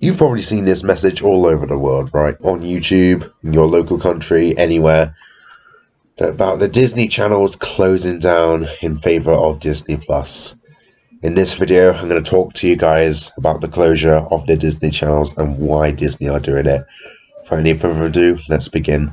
You've probably seen this message all over the world, right? On YouTube, in your local country, anywhere, about the Disney channels closing down in favor of Disney Plus. In this video, I'm going to talk to you guys about the closure of the Disney channels and why Disney are doing it. Without any further ado, let's begin.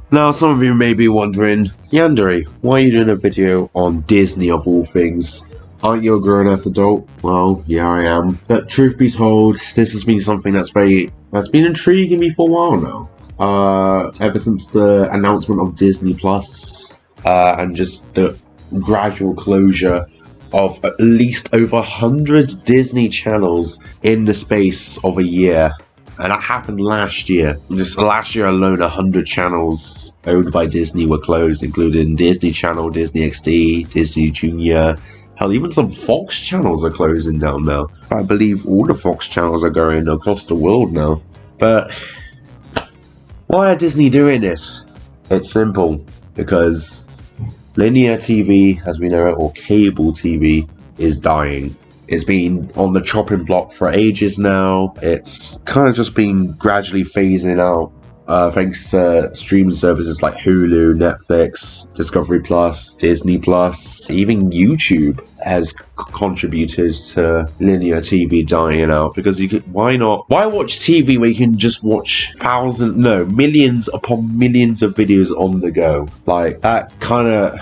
Now, some of you may be wondering, Yandere, why are you doing a video on Disney of all things? Aren't you a grown-ass adult? Well, yeah, I am. But truth be told, this has been something that's been intriguing me for a while now. Ever since the announcement of Disney Plus, and just the gradual closure of at least over 100 Disney channels in the space of a year. And that happened last year. Just last year alone, 100 channels owned by Disney were closed, including Disney Channel, Disney XD, Disney Junior. Hell, even some Fox channels are closing down now. I believe all the Fox channels are going across the world now. But why are Disney doing this? It's simple. Because linear TV, as we know it, or cable TV, is dying. It's been on the chopping block for ages now. It's kind of just been gradually phasing out thanks to streaming services like Hulu, Netflix, Discovery Plus, Disney Plus. Even YouTube has contributed to linear TV dying out, because you could, why watch TV where you can just watch millions upon millions of videos on the go? Like, that kind of,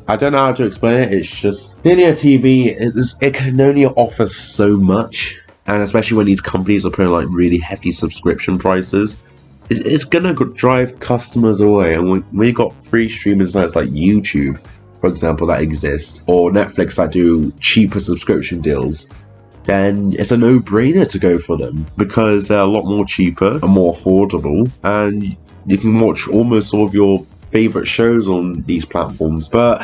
I don't know how to explain it. It's just linear TV, it can only offer so much, and especially when these companies are putting like really hefty subscription prices, it's gonna drive customers away. And when we got free streaming sites like YouTube, for example, that exist, or Netflix that do cheaper subscription deals, then it's a no-brainer to go for them, because they're a lot more cheaper and more affordable, and you can watch almost all of your favorite shows on these platforms. But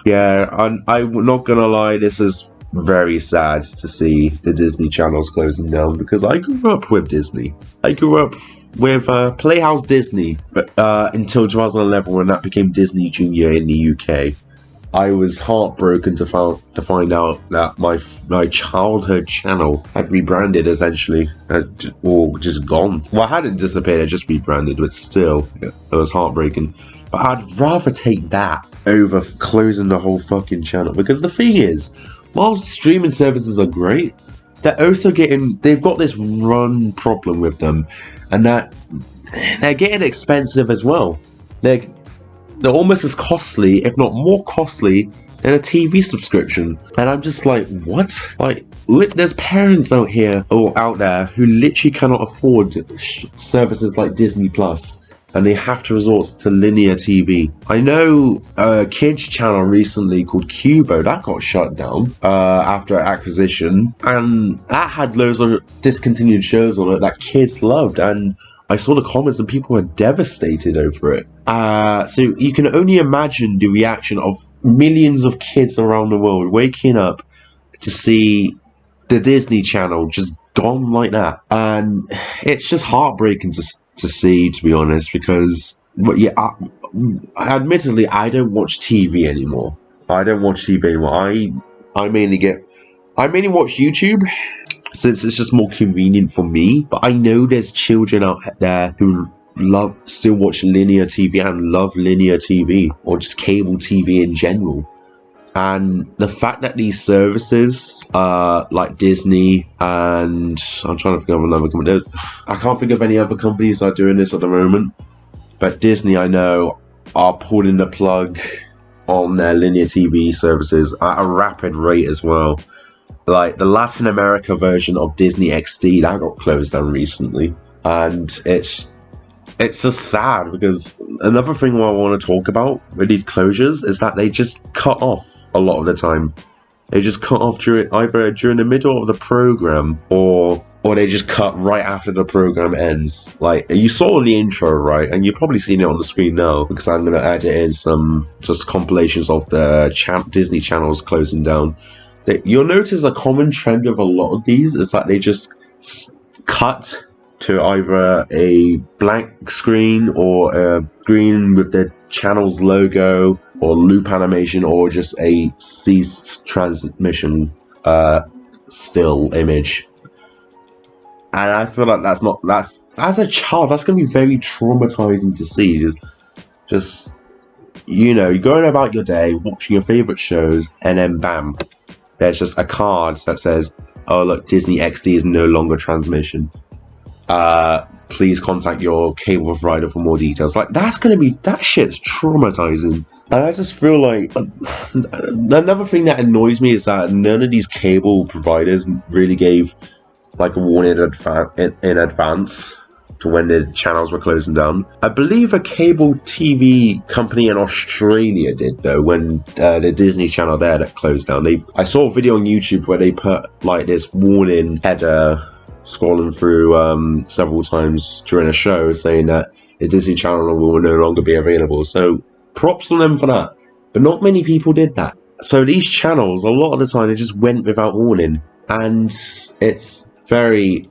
yeah, I'm not gonna lie, this is very sad to see the Disney channels closing down, because I grew up with Disney. I grew up with Playhouse Disney until 2011, when that became Disney Junior in the UK. I was heartbroken to find out that my childhood channel had rebranded, essentially, or just gone. Well, it hadn't disappeared, it just rebranded, but still, it was heartbreaking. But I'd rather take that over closing the whole fucking channel, because the thing is, while streaming services are great, they're also they've got this run problem with them, and that they're getting expensive as well. They're almost as costly, if not more costly, than a TV subscription. And I'm just like, what? Like, there's parents out there who literally cannot afford services like Disney Plus, and they have to resort to linear TV. I know a kids channel recently called Cubo that got shut down after acquisition, and that had loads of discontinued shows on it that kids loved, and I saw the comments and people were devastated over it. So you can only imagine the reaction of millions of kids around the world waking up to see the Disney Channel just gone like that. And it's just heartbreaking to see, to be honest, because, admittedly, I don't watch TV anymore. I mainly watch YouTube, since it's just more convenient for me. But I know there's children out there who still watch linear TV and love linear TV, or just cable TV in general. And the fact that these services, like Disney, and I'm trying to think of another company. I can't think of any other companies that are doing this at the moment. But Disney, I know, are pulling the plug on their linear TV services at a rapid rate as well. Like the Latin America version of Disney XD, that got closed down recently. And it's just sad, because another thing I want to talk about with these closures is that they just cut off a lot of the time. They just cut off either during the middle of the program, or they just cut right after the program ends. Like, you saw the intro, right? And you've probably seen it on the screen now, because I'm going to edit in some just compilations of the Disney channels closing down. You'll notice a common trend of a lot of these is that they just cut to either a blank screen or a screen with the channel's logo or loop animation or just a ceased transmission still image. And I feel like that's as a child, that's going to be very traumatizing to see. Just you know, you're going about your day, watching your favorite shows, and then bam, there's just a card that says, oh look, Disney XD is no longer transmission. Please contact your cable provider for more details. Like, that shit's traumatizing. And I just feel like another thing that annoys me is that none of these cable providers really gave like a warning in advance to when the channels were closing down. I believe a cable TV company in Australia did though, when the Disney Channel there that closed down. I saw a video on YouTube where they put like this warning header scrolling through several times during a show saying that the Disney Channel will no longer be available. So props on them for that. But not many people did that. So these channels, a lot of the time, they just went without warning. And it's very...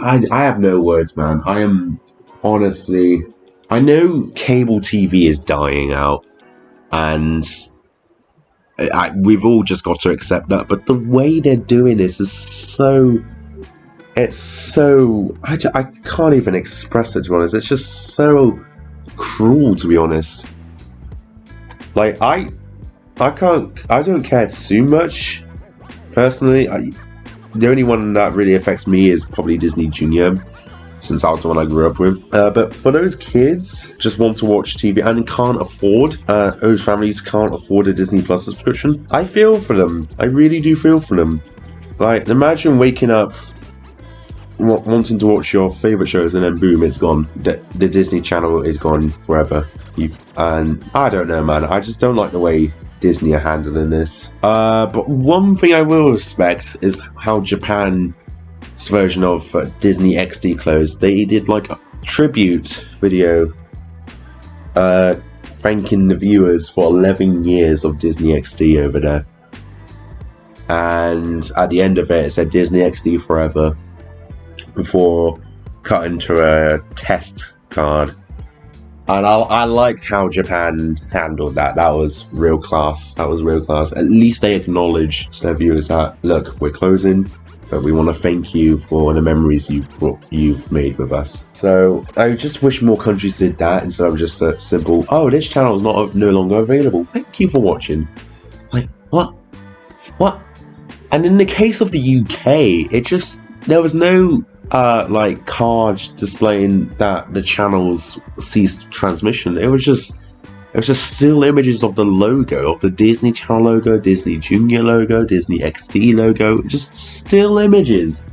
I have no words, man. I am honestly... I know cable TV is dying out. And we've all just got to accept that. But the way they're doing this is so... It's so... I can't even express it, to be honest. It's just so cruel, to be honest. Like, I don't care too much, personally. The only one that really affects me is probably Disney Junior, since that was the one I grew up with. But for those kids just want to watch TV and can't afford, those families can't afford a Disney Plus subscription, I feel for them. I really do feel for them. Like, imagine waking up wanting to watch your favorite shows and then boom, it's gone. The Disney Channel is gone forever. And I don't know, man. I just don't like the way Disney are handling this. But one thing I will respect is how Japan's version of Disney XD closed. They did like a tribute video thanking the viewers for 11 years of Disney XD over there. And at the end of it, it said Disney XD forever, before cutting to a test card. And I liked how Japan handled that. That was real class. That was real class. At least they acknowledged their viewers that, look, we're closing, but we want to thank you for the memories you've made with us. So I just wish more countries did that instead of just a simple, oh, this channel is no longer available. Thank you for watching. Like, what? What? And in the case of the UK, there was no like cards displaying that the channels ceased transmission. It was just still images of the logo, of the Disney Channel logo, Disney Junior logo, Disney XD logo, just still images.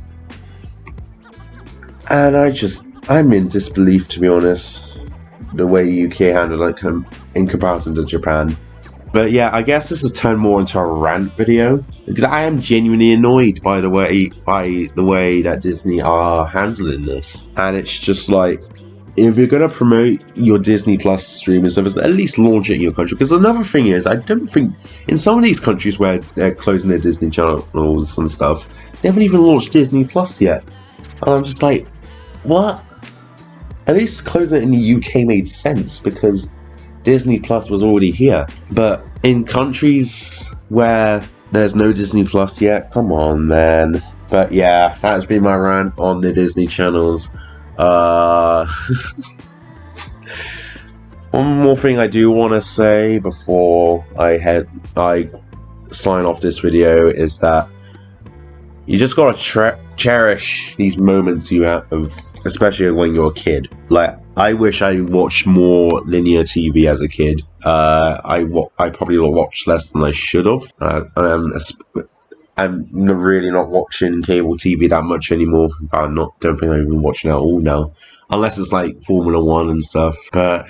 And I'm in disbelief, to be honest, the way UK handled it in comparison to Japan. But yeah, I guess this has turned more into a rant video, because I am genuinely annoyed by the way that Disney are handling this. And it's just like, if you're going to promote your Disney Plus streaming service, at least launch it in your country. Because another thing is, I don't think, in some of these countries where they're closing their Disney channels and stuff, they haven't even launched Disney Plus yet. And I'm just like, what? At least closing it in the UK made sense, because Disney Plus was already here. But in countries where there's no Disney Plus yet, come on, man. But yeah, that has been my rant on the Disney channels. One more thing I do want to say before I sign off this video is that you just gotta cherish these moments you have, especially when you're a kid. Like, I wish I watched more linear TV as a kid. I probably watched less than I should have. I'm really not watching cable TV that much anymore. Don't think I'm even watching it at all now, unless it's like Formula 1 and stuff. But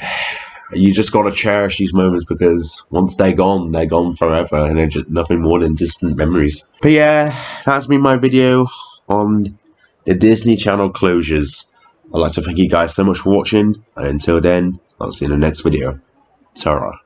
you just gotta cherish these moments, because once they're gone forever, and they're just nothing more than distant memories. But yeah, that's been my video on the Disney Channel closures. I'd like to thank you guys so much for watching, and until then, I'll see you in the next video. Ta-ra.